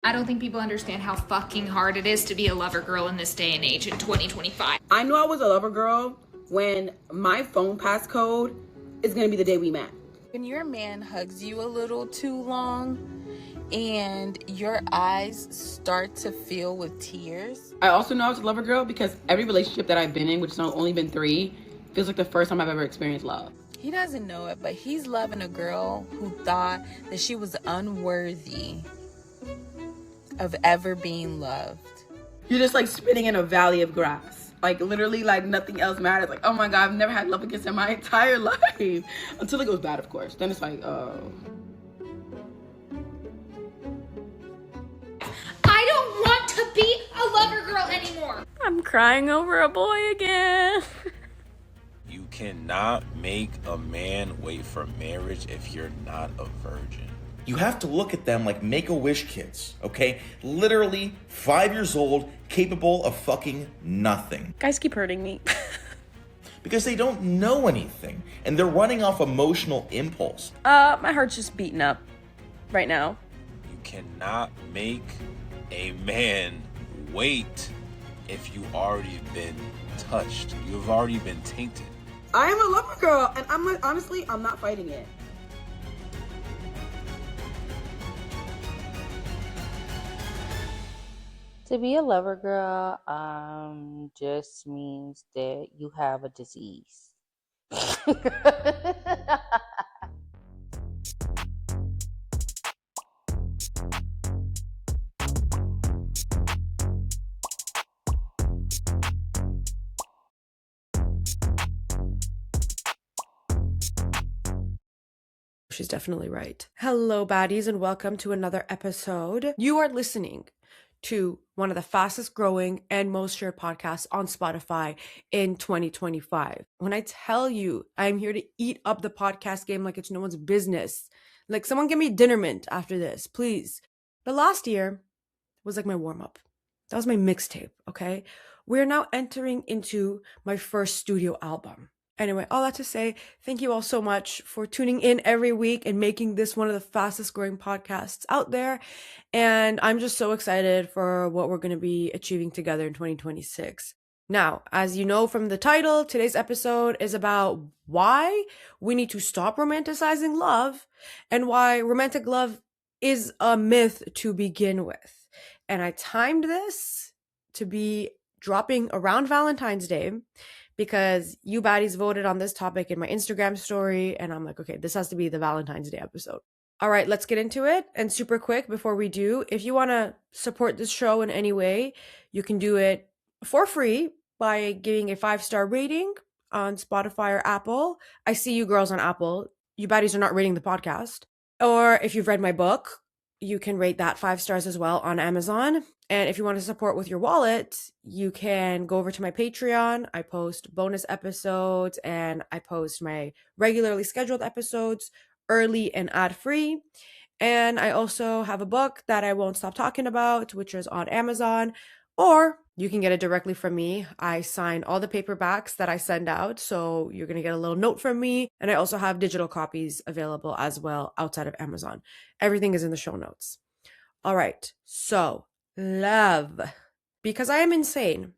I don't think people understand how fucking hard it is to be a lover girl in this day and age in 2025. I knew I was a lover girl when my phone passcode is gonna be the day we met. When your man hugs you a little too long and your eyes start to fill with tears. I also know I was a lover girl because every relationship that I've been in, which has only been 3, feels like the first time I've ever experienced love. He doesn't know it, but he's loving a girl who thought that she was unworthy of ever being loved. You're just like spinning in a valley of grass. Like literally like nothing else matters. Like, oh my God, I've never had love against in my entire life. Until it goes bad, of course. Then it's like, oh. I don't want to be a lover girl anymore. I'm crying over a boy again. You cannot make a man wait for marriage if you're not a virgin. You have to look at them like Make-A-Wish kids, okay? Literally 5 years old, capable of fucking nothing. Guys keep hurting me. Because they don't know anything, and they're running off emotional impulse. My heart's just beating up right now. You cannot make a man wait if you already been touched. You've already been tainted. I am a lover girl, and honestly, I'm not fighting it. To be a lover girl, just means that you have a disease. She's definitely right. Hello, baddies, and welcome to another episode. You are listening to one of the fastest growing and most shared podcasts on Spotify in 2025. When I tell you I'm here to eat up the podcast game like it's no one's business, like someone give me dinner mint after this, please. But last year was like my warm-up. That was my mixtape, okay? We're now entering into my first studio album. Anyway, all that to say, thank you all so much for tuning in every week and making this one of the fastest growing podcasts out there. And I'm just so excited for what we're going to be achieving together in 2026. Now, as you know from the title, today's episode is about why we need to stop romanticizing love and why romantic love is a myth to begin with. And I timed this to be dropping around Valentine's Day, because you baddies voted on this topic in my Instagram story, and I'm like, okay, this has to be the Valentine's Day episode. All right, let's get into it. And super quick before we do, if you want to support this show in any way, you can do it for free by giving a 5-star rating on Spotify or Apple. I see you girls on Apple. You baddies are not rating the podcast. Or if you've read my book, you can rate that 5 stars as well on Amazon. And if you want to support with your wallet, you can go over to my Patreon. I post bonus episodes and I post my regularly scheduled episodes early and ad-free. And I also have a book that I won't stop talking about, which is on Amazon. Or you can get it directly from me. I sign all the paperbacks that I send out, so you're going to get a little note from me. And I also have digital copies available as well outside of Amazon. Everything is in the show notes. All right, so love. Because I am insane.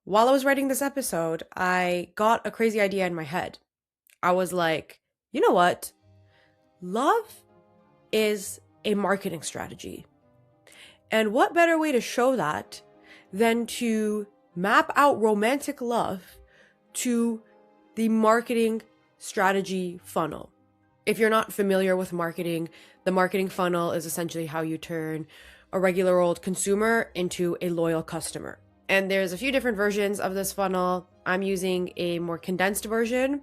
While I was writing this episode, I got a crazy idea in my head. I was like, you know what? Love is a marketing strategy. And what better way to show that than to map out romantic love to the marketing strategy funnel. If you're not familiar with marketing, the marketing funnel is essentially how you turn a regular old consumer into a loyal customer. And there's a few different versions of this funnel. I'm using a more condensed version,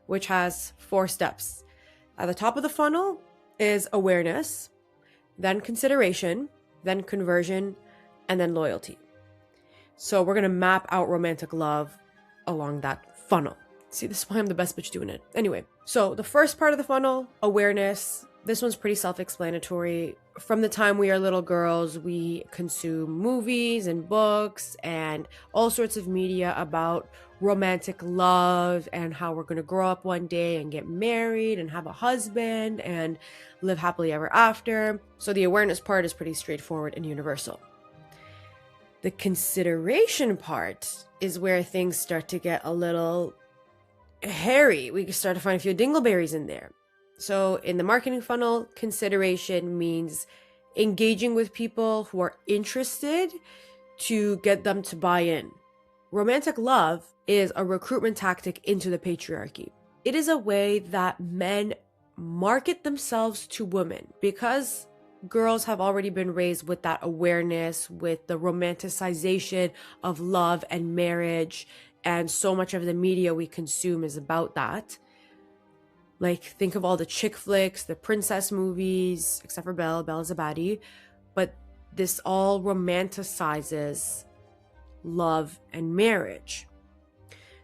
which has 4 steps. At the top of the funnel is awareness, then consideration, then conversion, and then loyalty. So we're going to map out romantic love along that funnel. See, this is why I'm the best bitch doing it. Anyway, so the first part of the funnel, awareness, This one's pretty self-explanatory. From the time we are little girls, we consume movies and books and all sorts of media about romantic love and how we're going to grow up one day and get married and have a husband and live happily ever after. So the awareness part is pretty straightforward and universal. The consideration part is where things start to get a little hairy. We start to find a few dingleberries in there. So in the marketing funnel, consideration means engaging with people who are interested to get them to buy in. Romantic love is a recruitment tactic into the patriarchy. It is a way that men market themselves to women because girls have already been raised with that awareness, with the romanticization of love and marriage, and so much of the media we consume is about that. Like, think of all the chick flicks, the princess movies, except for Belle. Belle is a baddie. But this all romanticizes love and marriage.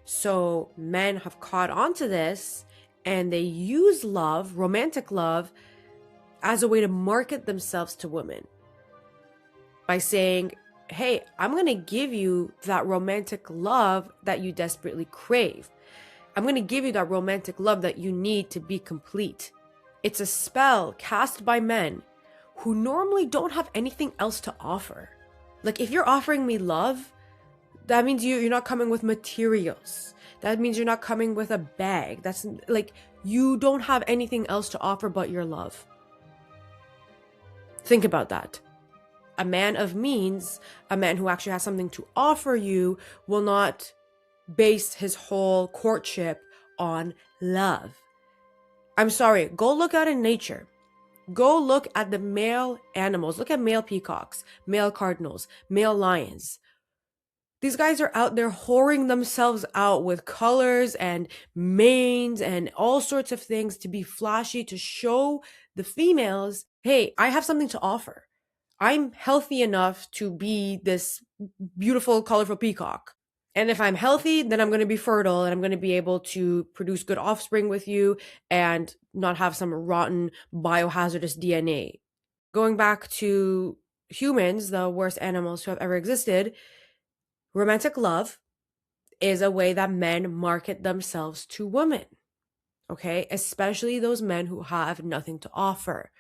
So men have caught on to this and they use love, romantic love, as a way to market themselves to women. By saying, hey, I'm going to give you that romantic love that you desperately crave. I'm going to give you that romantic love that you need to be complete. It's a spell cast by men who normally don't have anything else to offer. Like, if you're offering me love, that means you're not coming with materials. That means you're not coming with a bag. That's like, you don't have anything else to offer but your love. Think about that. A man of means, a man who actually has something to offer you, will not base his whole courtship on love. I'm sorry, go look out in nature. Go look at the male animals. Look at male peacocks, male cardinals, male lions. These guys are out there whoring themselves out with colors and manes and all sorts of things to be flashy, to show the females, hey, I have something to offer. I'm healthy enough to be this beautiful, colorful peacock. And if I'm healthy, then I'm going to be fertile and I'm going to be able to produce good offspring with you and not have some rotten biohazardous DNA. Going back to humans, the worst animals who have ever existed, romantic love is a way that men market themselves to women. Okay? Especially those men who have nothing to offer.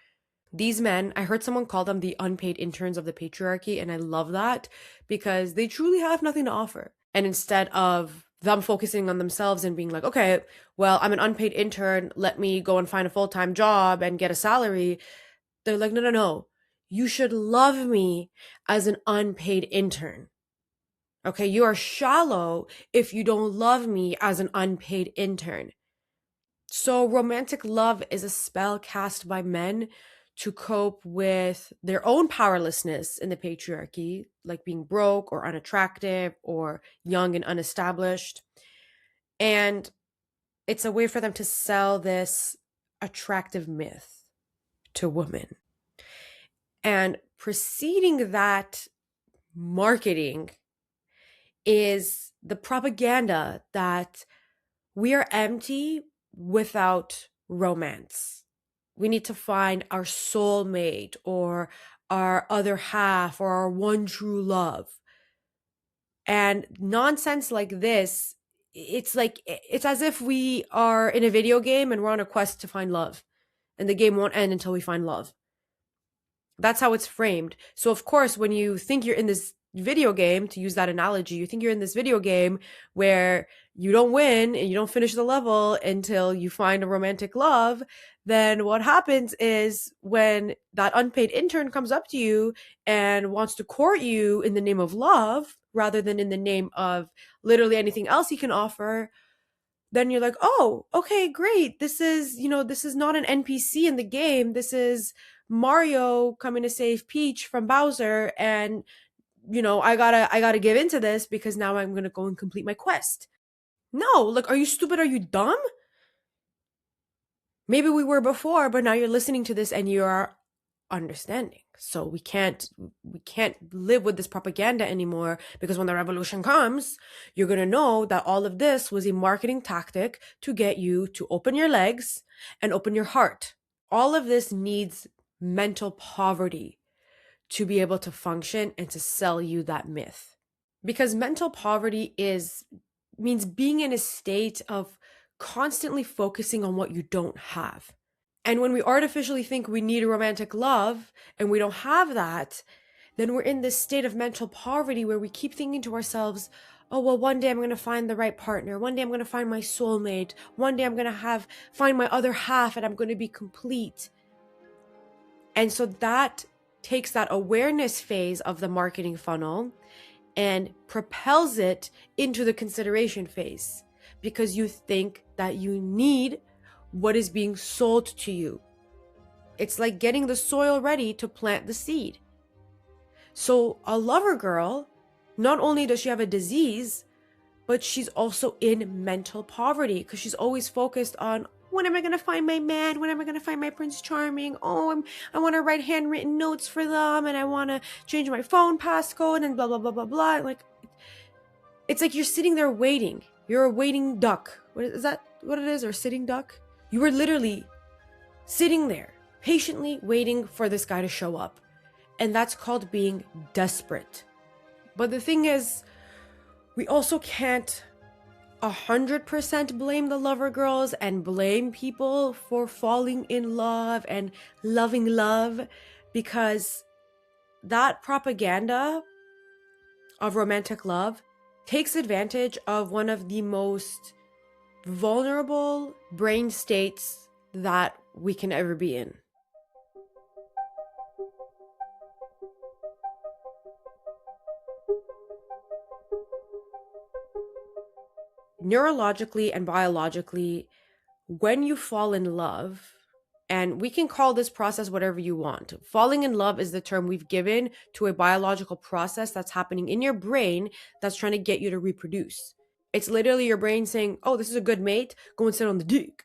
These men, I heard someone call them the unpaid interns of the patriarchy, and I love that because they truly have nothing to offer. And instead of them focusing on themselves and being like, okay, well, I'm an unpaid intern, let me go and find a full-time job and get a salary, they're like, no. You should love me as an unpaid intern. Okay, you are shallow if you don't love me as an unpaid intern. So romantic love is a spell cast by men to cope with their own powerlessness in the patriarchy, like being broke or unattractive or young and unestablished. And it's a way for them to sell this attractive myth to women. And preceding that marketing is the propaganda that we are empty without romance. We need to find our soulmate or our other half or our one true love. And nonsense like this, it's as if we are in a video game and we're on a quest to find love. And the game won't end until we find love. That's how it's framed. So of course, when you think you're in this video game, to use that analogy, you think you're in this video game where you don't win and you don't finish the level until you find a romantic love, then what happens is when that unpaid intern comes up to you and wants to court you in the name of love rather than in the name of literally anything else he can offer, then you're like, oh, okay, great. This is not an NPC in the game. This is Mario coming to save Peach from Bowser, and I gotta give into this because now I'm gonna go and complete my quest. No, like, are you stupid? Are you dumb? Maybe we were before, but now you're listening to this and you're understanding. So we can't live with this propaganda anymore, because when the revolution comes, you're gonna know that all of this was a marketing tactic to get you to open your legs and open your heart. All of this needs mental poverty to be able to function and to sell you that myth. Because mental poverty means being in a state of constantly focusing on what you don't have. And when we artificially think we need a romantic love and we don't have that, then we're in this state of mental poverty where we keep thinking to ourselves, oh, well, one day I'm going to find the right partner. One day I'm going to find my soulmate. One day I'm going to find my other half and I'm going to be complete. And so that takes that awareness phase of the marketing funnel and propels it into the consideration phase, because you think that you need what is being sold to you. It's like getting the soil ready to plant the seed. So a lover girl, not only does she have a disease, but she's also in mental poverty because she's always focused on, when am I going to find my man? When am I going to find my Prince Charming? Oh, I want to write handwritten notes for them, and I want to change my phone passcode and blah, blah, blah, blah, blah. Like, it's like you're sitting there waiting. You're a waiting duck. Is that what it is? Or sitting duck? You were literally sitting there, patiently waiting for this guy to show up. And that's called being desperate. But the thing is, we also can't 100% blame the lover girls and blame people for falling in love and loving love, because that propaganda of romantic love takes advantage of one of the most vulnerable brain states that we can ever be in. Neurologically and biologically, when you fall in love, and we can call this process whatever you want. Falling in love is the term we've given to a biological process that's happening in your brain that's trying to get you to reproduce. It's literally your brain saying, oh, this is a good mate, go and sit on the dick.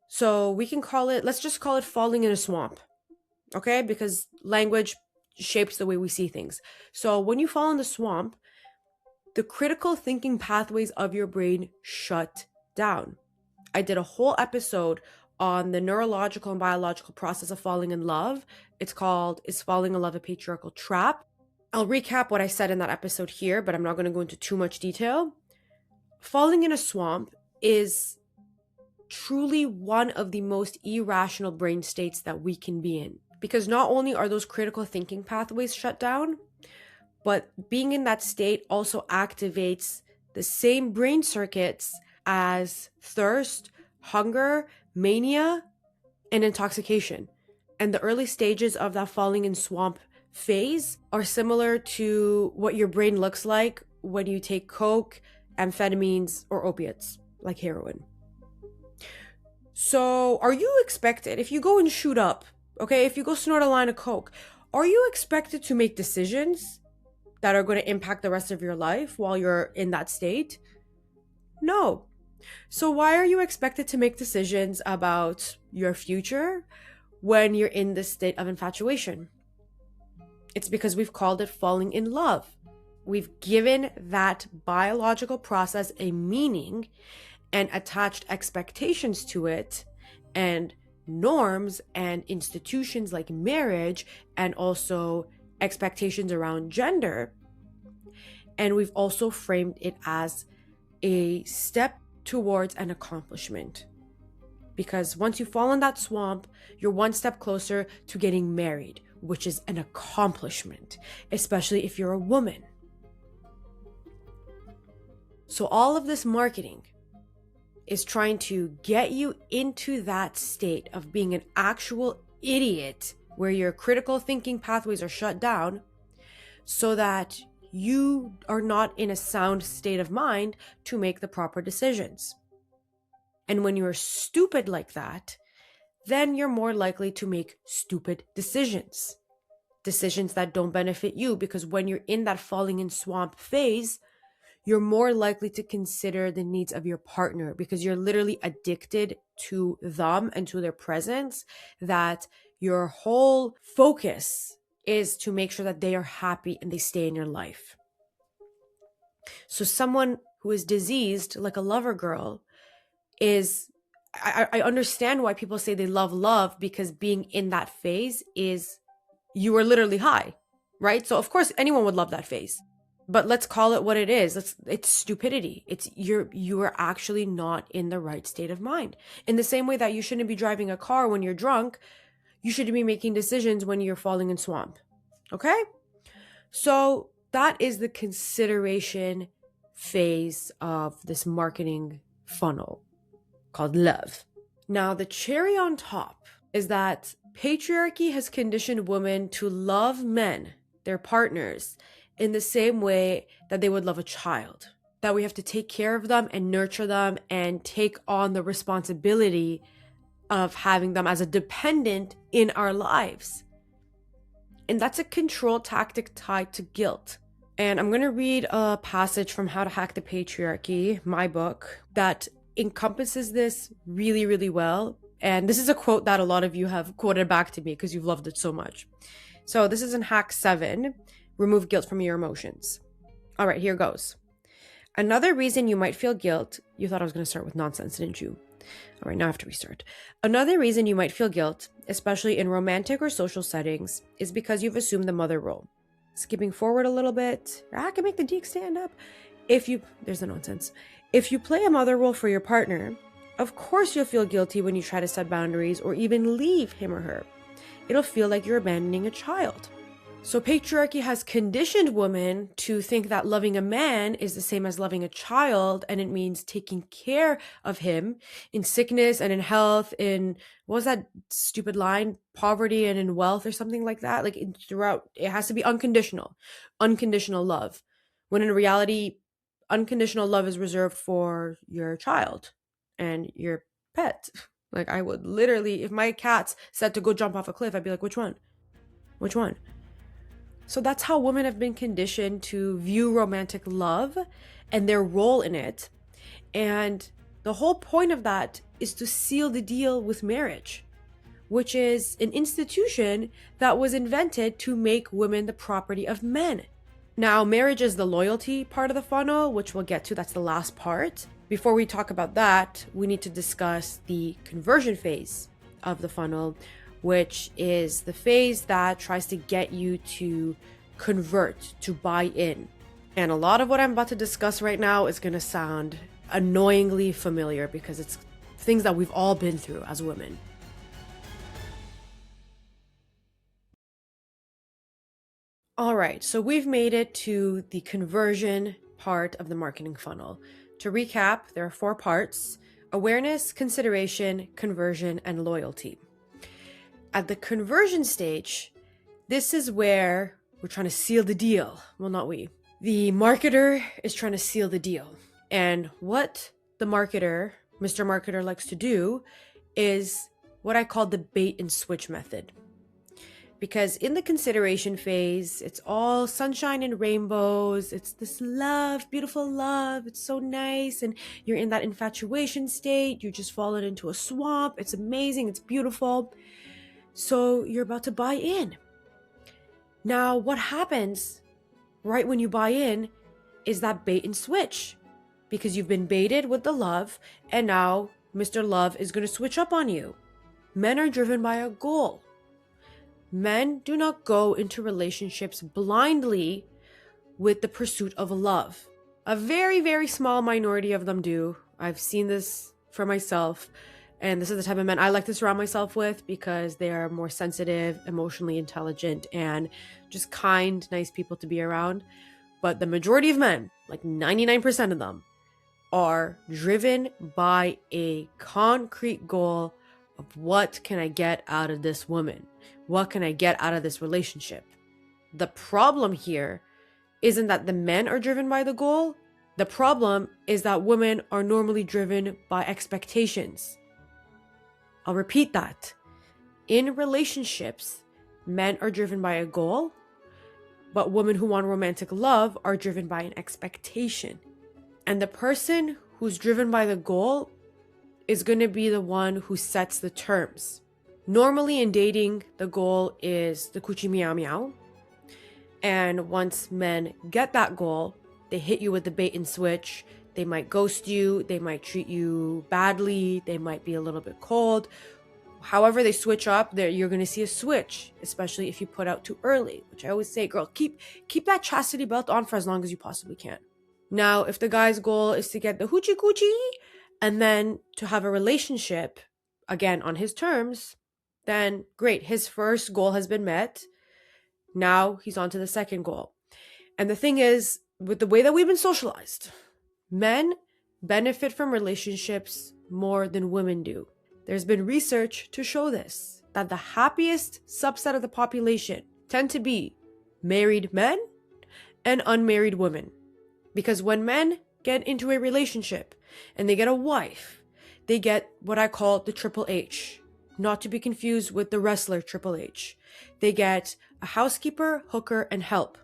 So we can call it, let's just call it falling in a swamp, okay? Because language shapes the way we see things. So when you fall in the swamp, the critical thinking pathways of your brain shut down. I did a whole episode on the neurological and biological process of falling in love. It's called, Is Falling in Love a Patriarchal Trap? I'll recap what I said in that episode here, but I'm not going to go into too much detail. Falling in a swamp is truly one of the most irrational brain states that we can be in. Because not only are those critical thinking pathways shut down, but being in that state also activates the same brain circuits as thirst, hunger, mania, and intoxication. And the early stages of that falling in swamp phase are similar to what your brain looks like when you take coke, amphetamines, or opiates, like heroin. So are you expected, if you go and shoot up, okay, if you go snort a line of coke, are you expected to make decisions that are going to impact the rest of your life while you're in that state? No. So why are you expected to make decisions about your future when you're in this state of infatuation? It's because we've called it falling in love. We've given that biological process a meaning and attached expectations to it, and norms and institutions like marriage, and also expectations around gender. And we've also framed it as a step towards an accomplishment. Because once you fall in that swamp, you're one step closer to getting married, which is an accomplishment, especially if you're a woman. So all of this marketing is trying to get you into that state of being an actual idiot where your critical thinking pathways are shut down so that you are not in a sound state of mind to make the proper decisions. And when you're stupid like that, then you're more likely to make stupid decisions. Decisions that don't benefit you, because when you're in that falling in swamp phase, you're more likely to consider the needs of your partner because you're literally addicted to them and to their presence, that your whole focus is to make sure that they are happy and they stay in your life. So someone who is diseased, like a lover girl, is I understand why people say they love because being in that phase is you are literally high, right? So of course anyone would love that phase. But let's call it what it is. It's stupidity. You are actually not in the right state of mind. In the same way that you shouldn't be driving a car when you're drunk, you shouldn't be making decisions when you're falling in swamp. Okay? So that is the consideration phase of this marketing funnel called love. Now, the cherry on top is that patriarchy has conditioned women to love men, their partners, in the same way that they would love a child. That we have to take care of them and nurture them and take on the responsibility of having them as a dependent in our lives. And that's a control tactic tied to guilt. And I'm going to read a passage from How to Hack the Patriarchy, my book, that encompasses this really, really well. And this is a quote that a lot of you have quoted back to me because you've loved it so much. So this is in Hack 7, Remove Guilt from Your Emotions. All right, here goes. Another reason you might feel guilt, you thought I was going to start with nonsense, didn't you? All right, now I have to restart. Another reason you might feel guilt, especially in romantic or social settings, is because you've assumed the mother role. Skipping forward a little bit, I can make the deek stand up. There's the nonsense. If you play a mother role for your partner, of course you'll feel guilty when you try to set boundaries or even leave him or her. It'll feel like you're abandoning a child. So patriarchy has conditioned women to think that loving a man is the same as loving a child, and it means taking care of him in sickness and in health, in, what was that stupid line? Poverty and in wealth or something like that. Like throughout, it has to be unconditional love. When in reality, unconditional love is reserved for your child and your pet. Like I would literally, if my cat's said to go jump off a cliff, I'd be like, which one? Which one? So that's how women have been conditioned to view romantic love and their role in it. And the whole point of that is to seal the deal with marriage, which is an institution that was invented to make women the property of men. Now, marriage is the loyalty part of the funnel, which we'll get to. That's the last part. Before we talk about that, we need to discuss the conversion phase of the funnel, which is the phase that tries to get you to convert, to buy in. And a lot of what I'm about to discuss right now is going to sound annoyingly familiar because it's things that we've all been through as women. All right, so we've made it to the conversion part of the marketing funnel. To recap, there are 4 parts: awareness, consideration, conversion, and loyalty. At the conversion stage, this is where we're trying to seal the deal. Well, not we. The marketer is trying to seal the deal. And what the marketer, Mr. Marketer, likes to do is what I call the bait and switch method. Because in the consideration phase, it's all sunshine and rainbows. It's this love, beautiful love. It's so nice. And you're in that infatuation state. You're just falling into a swamp. It's amazing. It's beautiful. So you're about to buy in. Now, what happens right when you buy in is that bait and switch, because you've been baited with the love, and now Mr. Love is going to switch up on you. Men are driven by a goal. Men do not go into relationships blindly with the pursuit of love. A very, very small minority of them do. I've seen this for myself. And this is the type of men I like to surround myself with because they are more sensitive, emotionally intelligent, and just kind, nice people to be around. But the majority of men, like 99% of them, are driven by a concrete goal of what can I get out of this woman? What can I get out of this relationship? The problem here isn't that the men are driven by the goal. The problem is that women are normally driven by expectations. I'll repeat that. In relationships, men are driven by a goal, but women who want romantic love are driven by an expectation. And the person who's driven by the goal is going to be the one who sets the terms. Normally in dating, the goal is the coochie meow meow. And once men get that goal, they hit you with the bait and switch. They might ghost you, they might treat you badly, they might be a little bit cold. However they switch up, you're going to see a switch, especially if you put out too early, which I always say, girl, keep that chastity belt on for as long as you possibly can. Now, if the guy's goal is to get the hoochie coochie and then to have a relationship, again, on his terms, then great. His first goal has been met. Now he's on to the second goal. And the thing is, with the way that we've been socialized, men benefit from relationships more than women do. There's been research to show this, that the happiest subset of the population tend to be married men and unmarried women. Because when men get into a relationship and they get a wife, they get what I call the Triple H, not to be confused with the wrestler Triple H. They get a housekeeper, hooker, and help.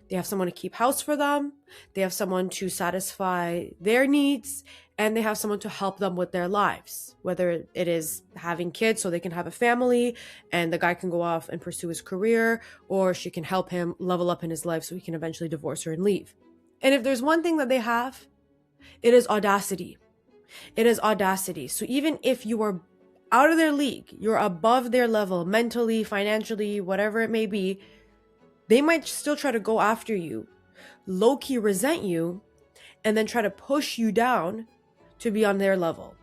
They have someone to keep house for them, they have someone to satisfy their needs, and they have someone to help them with their lives, whether it is having kids so they can have a family and the guy can go off and pursue his career, or she can help him level up in his life so he can eventually divorce her and leave. And if there's one thing that they have, it is audacity. It is audacity. So even if you are out of their league, you're above their level mentally, financially, whatever it may be, they might still try to go after you, low-key resent you, and then try to push you down to be on their level.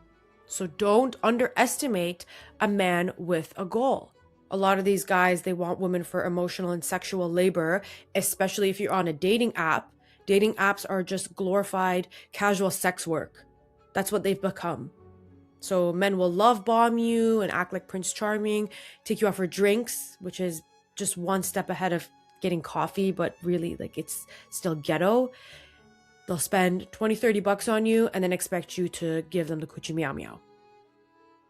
So don't underestimate a man with a goal. A lot of these guys, they want women for emotional and sexual labor, especially if you're on a dating app. Dating apps are just glorified casual sex work. That's what they've become. So men will love bomb you and act like Prince Charming, take you out for drinks, which is just one step ahead of getting coffee, but really like it's still ghetto. They'll spend $20-$30 on you and then expect you to give them the coochie meow meow.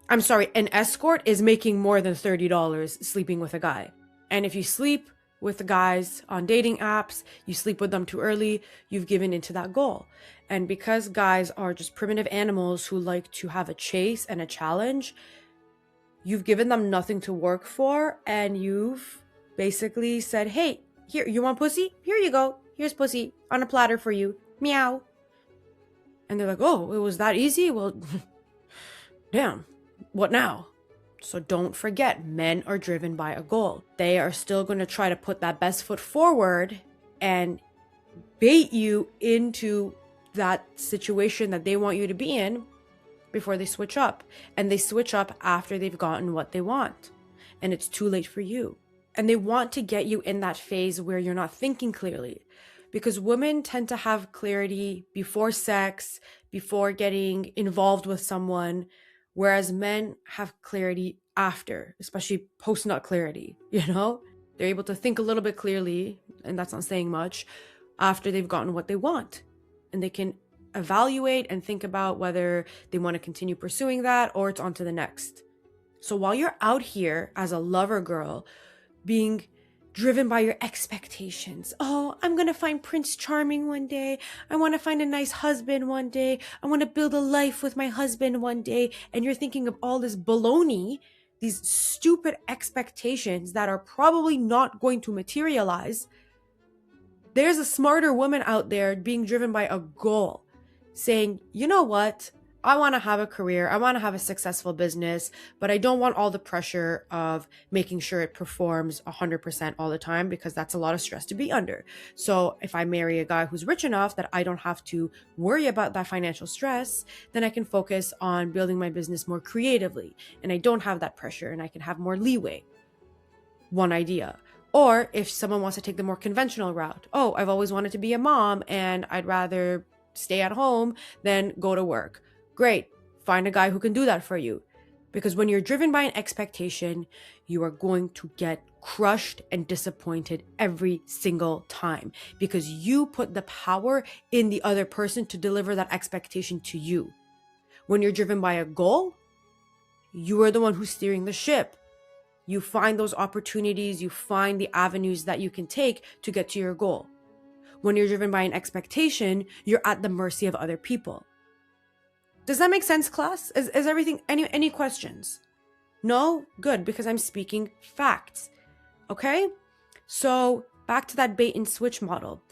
I'm sorry, an escort is making more than $30 sleeping with a guy. And if you sleep with the guys on dating apps, you sleep with them too early, you've given into that goal. And because guys are just primitive animals who like to have a chase and a challenge, you've given them nothing to work for, and you've basically said, hey, here, you want pussy? Here you go. Here's pussy on a platter for you. Meow. And they're like, oh, it was that easy? Well, damn, what now? So don't forget, men are driven by a goal. They are still going to try to put that best foot forward and bait you into that situation that they want you to be in before they switch up. And they switch up after they've gotten what they want. And it's too late for you. And they want to get you in that phase where you're not thinking clearly. Because women tend to have clarity before sex, before getting involved with someone, whereas men have clarity after, especially post-nut clarity, you know? They're able to think a little bit clearly, and that's not saying much, after they've gotten what they want. And they can evaluate and think about whether they want to continue pursuing that or it's on to the next. So while you're out here as a lover girl, being driven by your expectations. Oh, I'm going to find Prince Charming one day. I want to find a nice husband one day. I want to build a life with my husband one day. And you're thinking of all this baloney, these stupid expectations that are probably not going to materialize. There's a smarter woman out there being driven by a goal, saying, you know what? I want to have a career. I want to have a successful business, but I don't want all the pressure of making sure it performs 100% all the time, because that's a lot of stress to be under. So if I marry a guy who's rich enough that I don't have to worry about that financial stress, then I can focus on building my business more creatively, and I don't have that pressure and I can have more leeway. One idea. Or if someone wants to take the more conventional route, oh, I've always wanted to be a mom and I'd rather stay at home than go to work. Great. Find a guy who can do that for you. Because when you're driven by an expectation, you are going to get crushed and disappointed every single time, because you put the power in the other person to deliver that expectation to you. When you're driven by a goal, you are the one who's steering the ship. You find those opportunities, you find the avenues that you can take to get to your goal. When you're driven by an expectation, you're at the mercy of other people. Does that make sense, class? Is everything, any questions? No? Good, because I'm speaking facts. Okay? So back to that bait and switch model.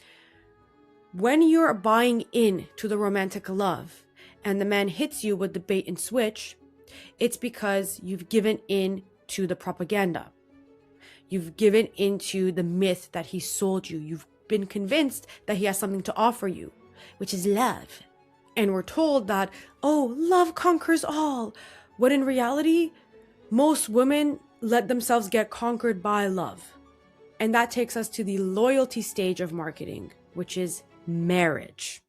When you're buying into the romantic love and the man hits you with the bait and switch, it's because you've given in to the propaganda. You've given into the myth that he sold you. You've been convinced that he has something to offer you, which is love. And we're told that, oh, love conquers all. When in reality, most women let themselves get conquered by love. And that takes us to the loyalty stage of marketing, which is marriage.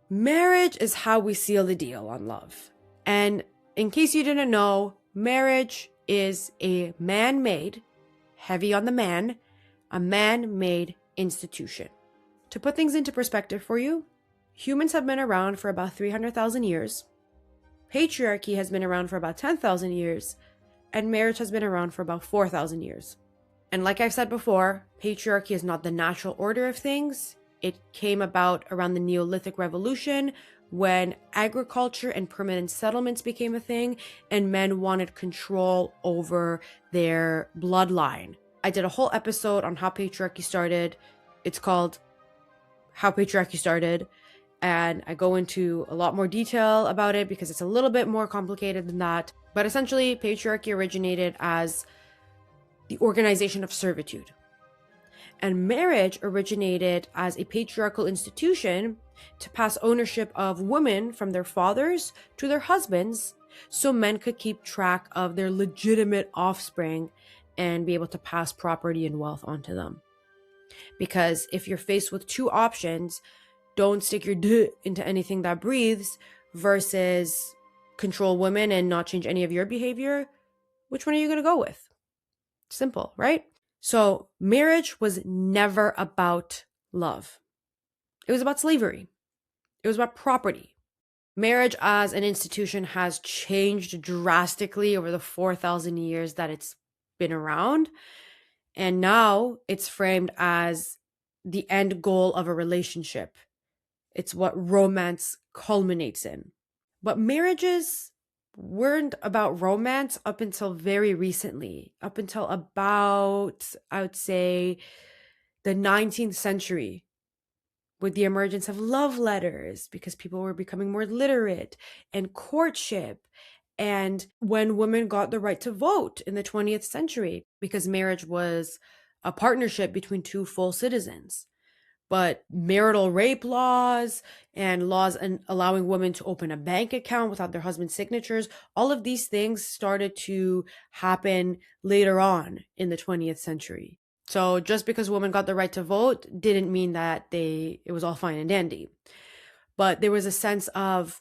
Marriage is how we seal the deal on love. And in case you didn't know, marriage is a man-made, heavy on the man, a man-made institution. To put things into perspective for you, humans have been around for about 300,000 years. Patriarchy has been around for about 10,000 years, and marriage has been around for about 4,000 years. And like I've said before, patriarchy is not the natural order of things. It came about around the Neolithic Revolution when agriculture and permanent settlements became a thing and men wanted control over their bloodline. I did a whole episode on how patriarchy started. It's called How Patriarchy Started. And I go into a lot more detail about it because it's a little bit more complicated than that. But essentially, patriarchy originated as the organization of servitude. And marriage originated as a patriarchal institution to pass ownership of women from their fathers to their husbands so men could keep track of their legitimate offspring and be able to pass property and wealth onto them. Because if you're faced with two options, don't stick your d into anything that breathes versus control women and not change any of your behavior, which one are you going to go with? Simple, right? So marriage was never about love. It was about slavery. It was about property. Marriage as an institution has changed drastically over the 4,000 years that it's been around. And now it's framed as the end goal of a relationship. It's what romance culminates in. But marriages weren't about romance up until very recently, up until about, I would say, the 19th century, with the emergence of love letters, because people were becoming more literate, and courtship, and when women got the right to vote in the 20th century, because marriage was a partnership between two full citizens. But marital rape laws and laws allowing women to open a bank account without their husband's signatures, all of these things started to happen later on in the 20th century. So just because women got the right to vote didn't mean that it was all fine and dandy. But there was a sense of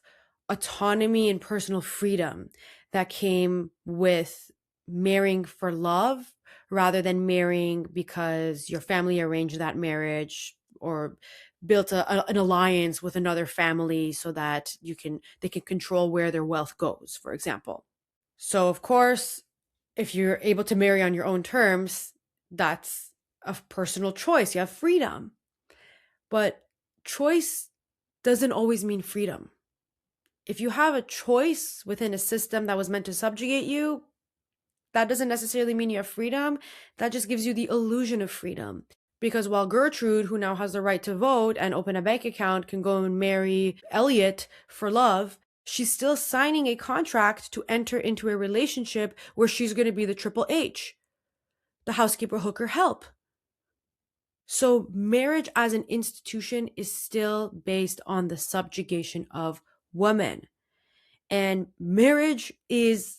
autonomy and personal freedom that came with marrying for love rather than marrying because your family arranged that marriage or built an alliance with another family so that they can control where their wealth goes, for example. So of course, if you're able to marry on your own terms, that's a personal choice. You have freedom. But choice doesn't always mean freedom. If you have a choice within a system that was meant to subjugate you, that doesn't necessarily mean you have freedom. That just gives you the illusion of freedom. Because while Gertrude, who now has the right to vote and open a bank account, can go and marry Elliot for love, she's still signing a contract to enter into a relationship where she's going to be the Triple H, the housekeeper, hooker, help. So marriage as an institution is still based on the subjugation of women. And marriage is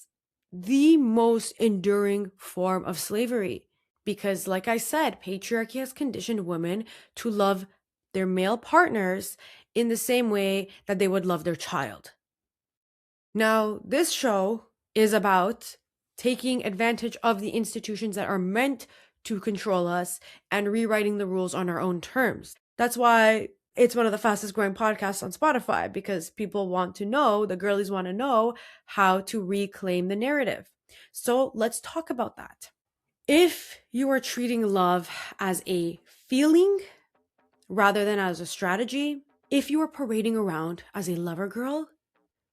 the most enduring form of slavery. Because like I said, patriarchy has conditioned women to love their male partners in the same way that they would love their child. Now, this show is about taking advantage of the institutions that are meant to control us and rewriting the rules on our own terms. That's why it's one of the fastest growing podcasts on Spotify, because people want to know, the girlies want to know how to reclaim the narrative. So let's talk about that. If you are treating love as a feeling rather than as a strategy, if you are parading around as a lover girl,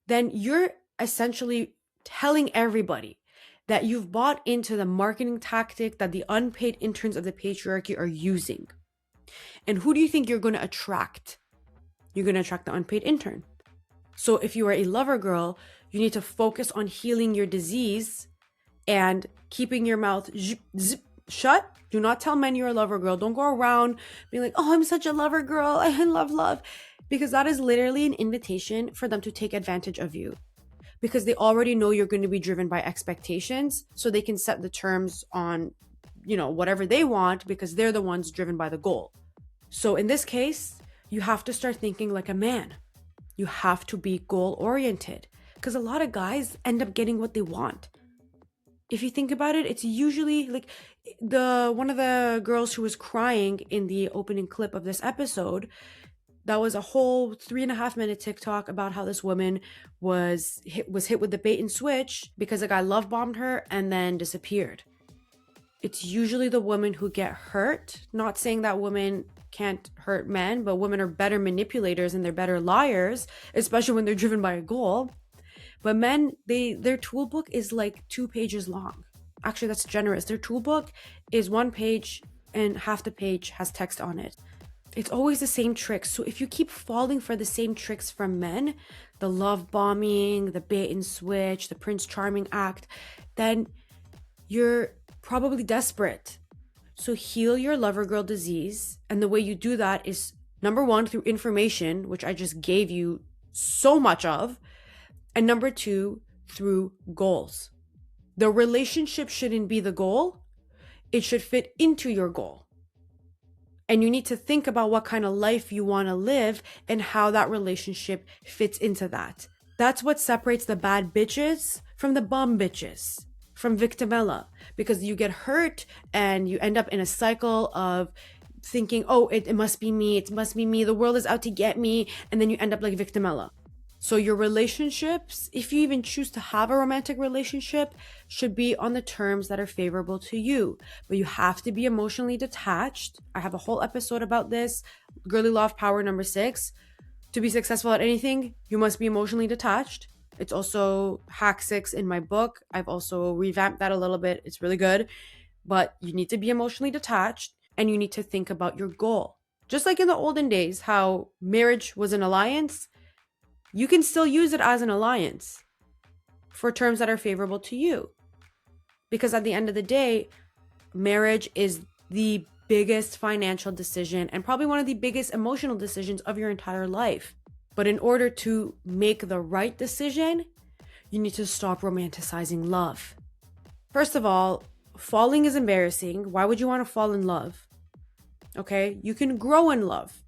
then you're essentially telling everybody that you've bought into the marketing tactic that the unpaid interns of the patriarchy are using. And who do you think you're going to attract? You're going to attract the unpaid intern. So if you are a lover girl, you need to focus on healing your disease and keeping your mouth shut. Do not tell men you're a lover girl. Don't go around being like, oh, I'm such a lover girl. I love. Because that is literally an invitation for them to take advantage of you. Because they already know you're going to be driven by expectations. So they can set the terms on, whatever they want because they're the ones driven by the goal. So in this case, you have to start thinking like a man. You have to be goal oriented because a lot of guys end up getting what they want. If you think about it, it's usually like one of the girls who was crying in the opening clip of this episode. That was a whole 3.5-minute TikTok about how this woman was hit with the bait and switch because a guy love bombed her and then disappeared. It's usually the women who get hurt. Not saying that women can't hurt men, but women are better manipulators and they're better liars, especially when they're driven by a goal. But men, their tool book is like 2 pages long. Actually, that's generous. Their tool book is 1 page and half the page has text on it. It's always the same tricks. So if you keep falling for the same tricks from men, the love bombing, the bait and switch, the Prince Charming act, then you're probably desperate. So heal your lover girl disease. And the way you do that is, number 1, through information, which I just gave you so much of. And number 2, through goals. The relationship shouldn't be the goal. It should fit into your goal. And you need to think about what kind of life you want to live and how that relationship fits into that. That's what separates the bad bitches from the bum bitches, from victimella. Because you get hurt and you end up in a cycle of thinking, oh, it must be me. It must be me. The world is out to get me. And then you end up like victimella. So your relationships, if you even choose to have a romantic relationship, should be on the terms that are favorable to you. But you have to be emotionally detached. I have a whole episode about this. Girly Law of Power number 6. To be successful at anything, you must be emotionally detached. It's also hack 6 in my book. I've also revamped that a little bit. It's really good. But you need to be emotionally detached and you need to think about your goal. Just like in the olden days, how marriage was an alliance, you can still use it as an alliance for terms that are favorable to you. Because at the end of the day, marriage is the biggest financial decision and probably one of the biggest emotional decisions of your entire life. But in order to make the right decision, you need to stop romanticizing love. First of all, falling is embarrassing. Why would you want to fall in love? Okay, you can grow in love.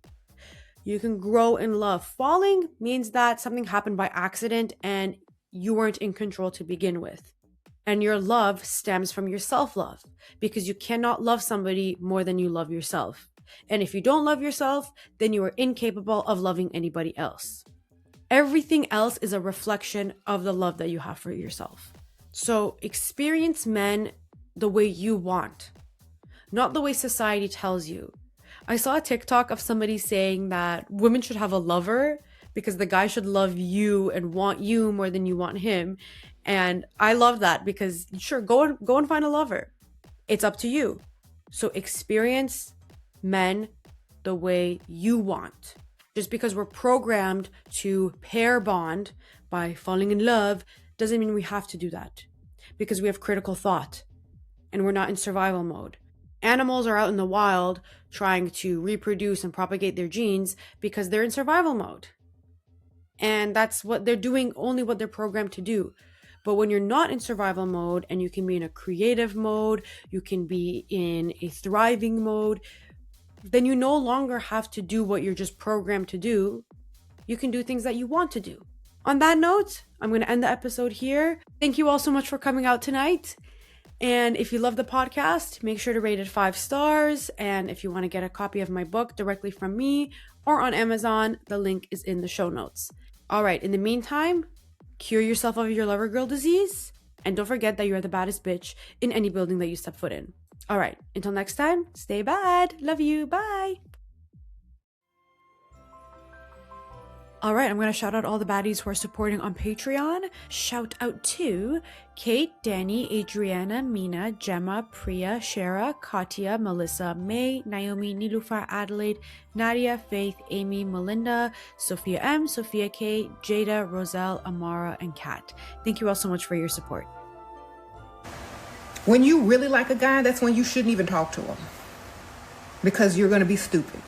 You can grow in love. Falling means that something happened by accident and you weren't in control to begin with. And your love stems from your self-love because you cannot love somebody more than you love yourself. And if you don't love yourself, then you are incapable of loving anybody else. Everything else is a reflection of the love that you have for yourself. So experience men the way you want, not the way society tells you. I saw a TikTok of somebody saying that women should have a lover because the guy should love you and want you more than you want him. And I love that because sure, go and find a lover. It's up to you. So experience men the way you want. Just because we're programmed to pair bond by falling in love doesn't mean we have to do that. Because we have critical thought and we're not in survival mode. Animals are out in the wild trying to reproduce and propagate their genes because they're in survival mode. And that's what they're doing, only what they're programmed to do. But when you're not in survival mode and you can be in a creative mode, you can be in a thriving mode, then you no longer have to do what you're just programmed to do. You can do things that you want to do. On that note, I'm going to end the episode here. Thank you all so much for coming out tonight. And if you love the podcast, make sure to rate it 5 stars. And if you want to get a copy of my book directly from me or on Amazon, the link is in the show notes. All right, in the meantime, cure yourself of your lover girl disease. And don't forget that you're the baddest bitch in any building that you step foot in. All right, until next time, stay bad. Love you. Bye. All right, I'm going to shout out all the baddies who are supporting on Patreon. Shout out to Kate, Danny, Adriana, Mina, Gemma, Priya, Shara, Katya, Melissa, May, Naomi, Nilufar, Adelaide, Nadia, Faith, Amy, Melinda, Sophia M, Sophia K, Jada, Roselle, Amara, and Kat. Thank you all so much for your support. When you really like a guy, that's when you shouldn't even talk to him, because you're going to be stupid.